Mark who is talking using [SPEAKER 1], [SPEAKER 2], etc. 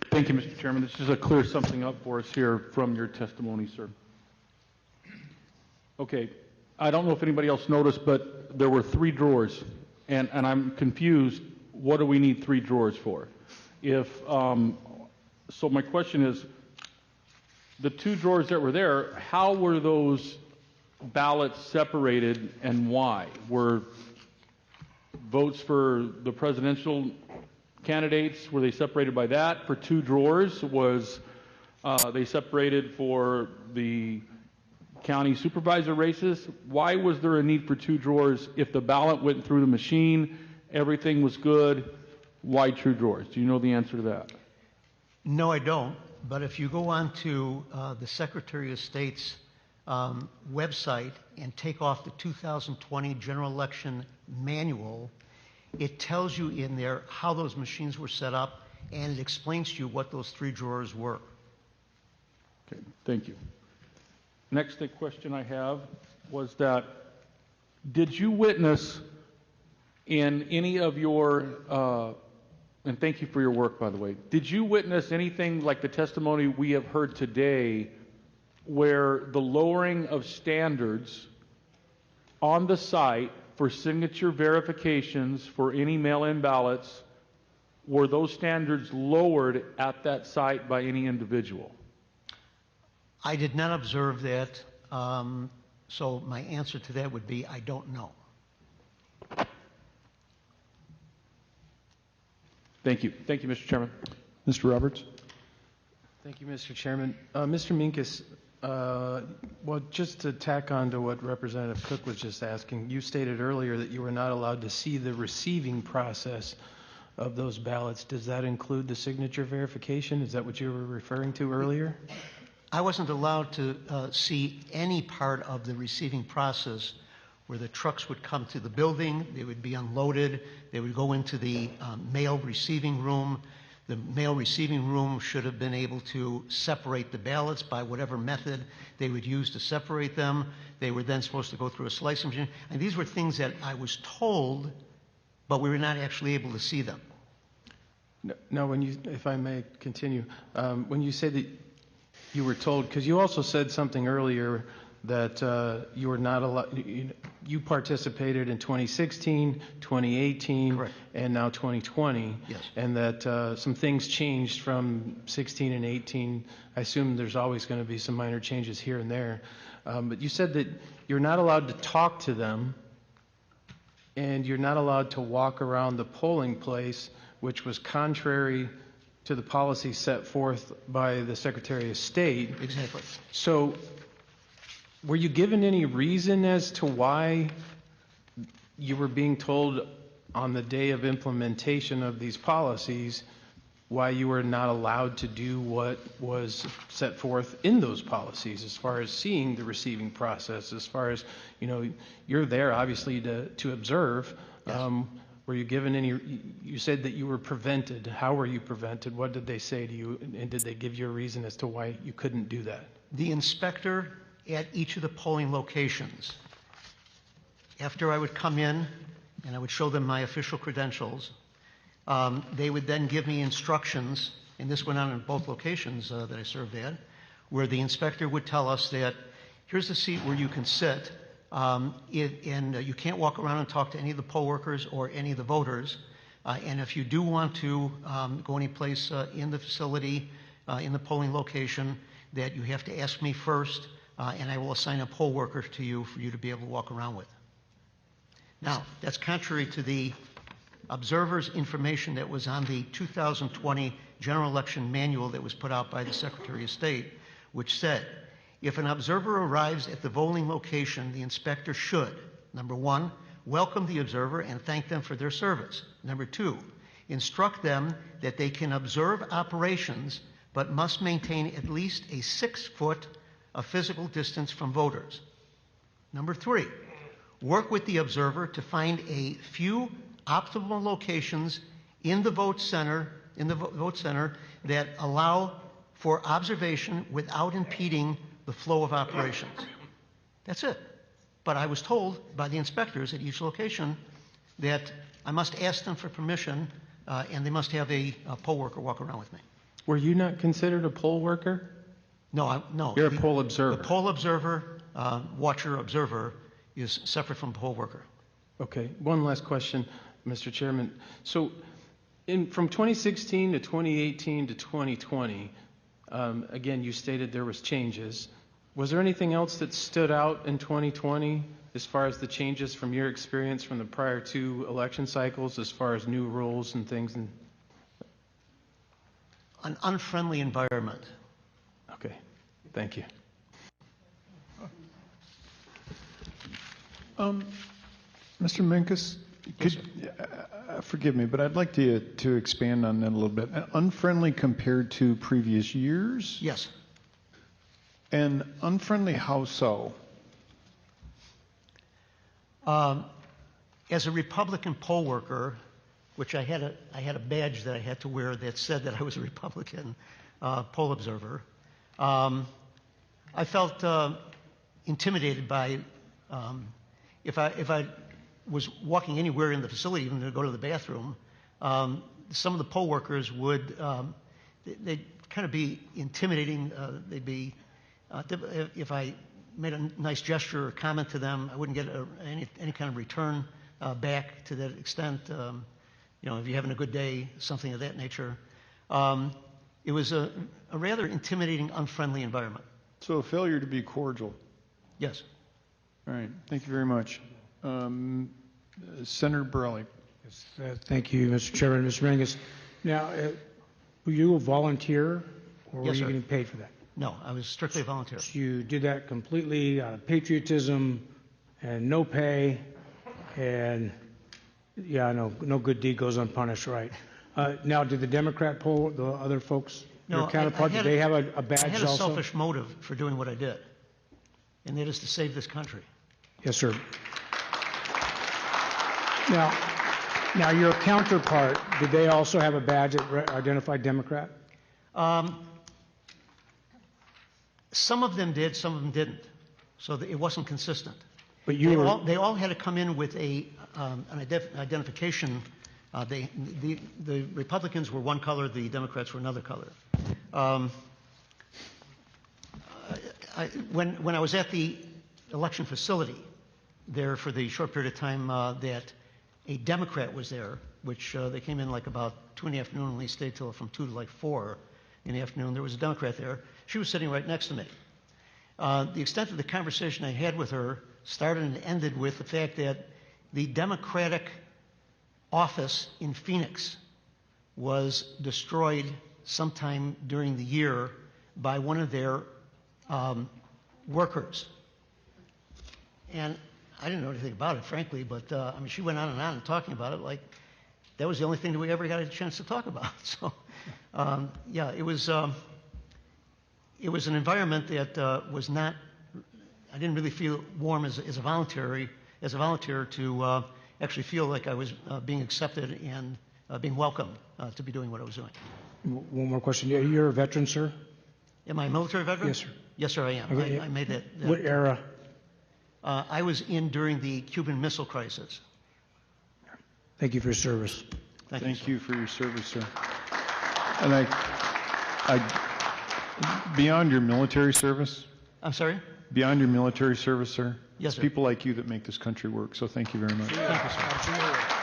[SPEAKER 1] Thank you, Mr. Chairman. This is to clear something up for us here from your testimony, sir. Okay, I don't know if anybody else noticed, but there were 3 drawers, and I'm confused. What do we need 3 drawers for? So my question is, the 2 drawers that were there, how were those ballots separated and why? Were votes for the presidential candidates, were they separated by that for 2 drawers? Was they separated for the county supervisor races? Why was there a need for 2 drawers if the ballot went through the machine, everything was good? Why 2 drawers? Do you know the answer to that?
[SPEAKER 2] No, I don't. But if you go on to the Secretary of State's website and take off the 2020 general election manual, it tells you in there how those machines were set up, and it explains to you what those 3 drawers were.
[SPEAKER 1] Okay, thank you. Next question I have was that, did you witness in any of your, and thank you for your work, by the way, did you witness anything like the testimony we have heard today where the lowering of standards on the site for signature verifications for any mail-in ballots, were those standards lowered at that site by any individual?
[SPEAKER 2] I did not observe that, so my answer to that would be I don't know.
[SPEAKER 1] Thank you. Thank you, Mr. Chairman.
[SPEAKER 3] Mr. Roberts.
[SPEAKER 4] Thank you, Mr. Chairman. Mr. Minkus, well, just to tack on to what Representative Cook was just asking, you stated earlier that you were not allowed to see the receiving process of those ballots. Does that include the signature verification? Is that what you were referring to earlier?
[SPEAKER 2] I wasn't allowed to see any part of the receiving process where the trucks would come to the building, they would be unloaded, they would go into the mail receiving room. The mail receiving room should have been able to separate the ballots by whatever method they would use to separate them. They were then supposed to go through a slicing machine. And these were things that I was told, but we were not actually able to see them.
[SPEAKER 4] No, when you, if I may continue, when you say that you were told, because you also said something earlier that you were not allowed, you participated in 2016, 2018,
[SPEAKER 2] Correct.
[SPEAKER 4] And now 2020.
[SPEAKER 2] Yes.
[SPEAKER 4] And that some things changed from 16 and 18. I assume there's always going to be some minor changes here and there. But you said that you're not allowed to talk to them and you're not allowed to walk around the polling place, which was contrary to the policy set forth by the Secretary of State.
[SPEAKER 2] Exactly.
[SPEAKER 4] So were you given any reason as to why you were being told on the day of implementation of these policies why you were not allowed to do what was set forth in those policies as far as seeing the receiving process, as far as, you know, you're there obviously to observe.
[SPEAKER 2] Yes.
[SPEAKER 4] Were you given any, you said that you were prevented. How were you prevented? What did they say to you? And did they give you a reason as to why you couldn't do that?
[SPEAKER 2] The inspector at each of the polling locations, after I would come in and I would show them my official credentials, they would then give me instructions, and this went on in both locations that I served at, where the inspector would tell us that here's a seat where you can sit, and you can't walk around and talk to any of the poll workers or any of the voters, and if you do want to go any place in the facility, in the polling location, that you have to ask me first, and I will assign a poll worker to you for you to be able to walk around with. Now, that's contrary to the observer's information that was on the 2020 general election manual that was put out by the Secretary of State, which said, if an observer arrives at the voting location, the inspector should, number one, welcome the observer and thank them for their service. Number two, instruct them that they can observe operations but must maintain at least a 6 foot of physical distance from voters. Number three, work with the observer to find a few optimal locations in the vote center, that allow for observation without impeding the flow of operations. That's it. But I was told by the inspectors at each location that I must ask them for permission and they must have a poll worker walk around with me.
[SPEAKER 4] Were you not considered a poll worker?
[SPEAKER 2] No, no.
[SPEAKER 4] You're a poll observer.
[SPEAKER 2] The poll observer, watcher observer, is separate from poll worker.
[SPEAKER 4] Okay, one last question, Mr. Chairman. So from 2016 to 2018 to 2020, again, you stated there was changes. Was there anything else that stood out in 2020 as far as the changes from your experience from the prior two election cycles, as far as new rules and things?
[SPEAKER 2] An unfriendly environment.
[SPEAKER 4] Okay, thank you.
[SPEAKER 3] Mr. Minkus, forgive me, but I'd like to expand on that a little bit. Unfriendly compared to previous years?
[SPEAKER 2] Yes.
[SPEAKER 3] And unfriendly, how so?
[SPEAKER 2] As a Republican poll worker, which I had a badge that I had to wear that said that I was a Republican poll observer, I felt intimidated by if I was walking anywhere in the facility, even to go to the bathroom, some of the poll workers would they'd kind of be intimidating. They'd be if I made a nice gesture or comment to them, I wouldn't get any kind of return back to that extent. You know, if you're having a good day, something of that nature. It was a rather intimidating, unfriendly environment.
[SPEAKER 3] So a failure to be cordial.
[SPEAKER 2] Yes.
[SPEAKER 3] All right, thank you very much. Senator Borelli.
[SPEAKER 5] Yes, thank you, Mr. Chairman. Mr. Mingus, now, were you a volunteer, or
[SPEAKER 2] Yes,
[SPEAKER 5] were you
[SPEAKER 2] sir.
[SPEAKER 5] getting paid for that?
[SPEAKER 2] No, I was strictly a volunteer.
[SPEAKER 5] So you did that completely out of patriotism and no pay, and yeah, I know, no good deed goes unpunished, right? Now, did the Democrat poll, the other folks,
[SPEAKER 2] No,
[SPEAKER 5] your counterpart, did they have a badge
[SPEAKER 2] I had
[SPEAKER 5] also?
[SPEAKER 2] a selfish motive for doing what I did, and that is to save this country.
[SPEAKER 5] Yes, sir. Now, your counterpart, did they also have a badge that identified Democrat?
[SPEAKER 2] Some of them did, some of them didn't. So it wasn't consistent.
[SPEAKER 5] But you were,
[SPEAKER 2] They all had to come in with an identification. The Republicans were one color, the Democrats were another color. When I was at the election facility there for the short period of time that a Democrat was there, which they came in like about 2 in the afternoon and we stayed till from 2 to like 4 in the afternoon. There was a Democrat there. She was sitting right next to me. The extent of the conversation I had with her started and ended with the fact that the Democratic office in Phoenix was destroyed sometime during the year by one of their workers. And I didn't know anything about it, frankly, but I mean, she went on and talking about it like that was the only thing that we ever got a chance to talk about. So, yeah, it was an environment that was not. I didn't really feel warm as a volunteer to actually feel like I was being accepted and being welcome to be doing what I was doing.
[SPEAKER 5] one more question. You're a veteran, sir?
[SPEAKER 2] Am I a military veteran?
[SPEAKER 5] Yes, sir.
[SPEAKER 2] Yes, sir, I am.
[SPEAKER 5] Okay.
[SPEAKER 2] I made that.
[SPEAKER 5] What era?
[SPEAKER 2] I was in during the Cuban Missile Crisis.
[SPEAKER 5] Thank you for your service.
[SPEAKER 3] Thank you for your service, sir. And I beyond your military service,
[SPEAKER 2] I'm sorry?
[SPEAKER 3] beyond your military service, sir,
[SPEAKER 2] Yes,
[SPEAKER 3] it's
[SPEAKER 2] sir.
[SPEAKER 3] people like you that make this country work. So thank you very much.
[SPEAKER 2] Thank you, sir.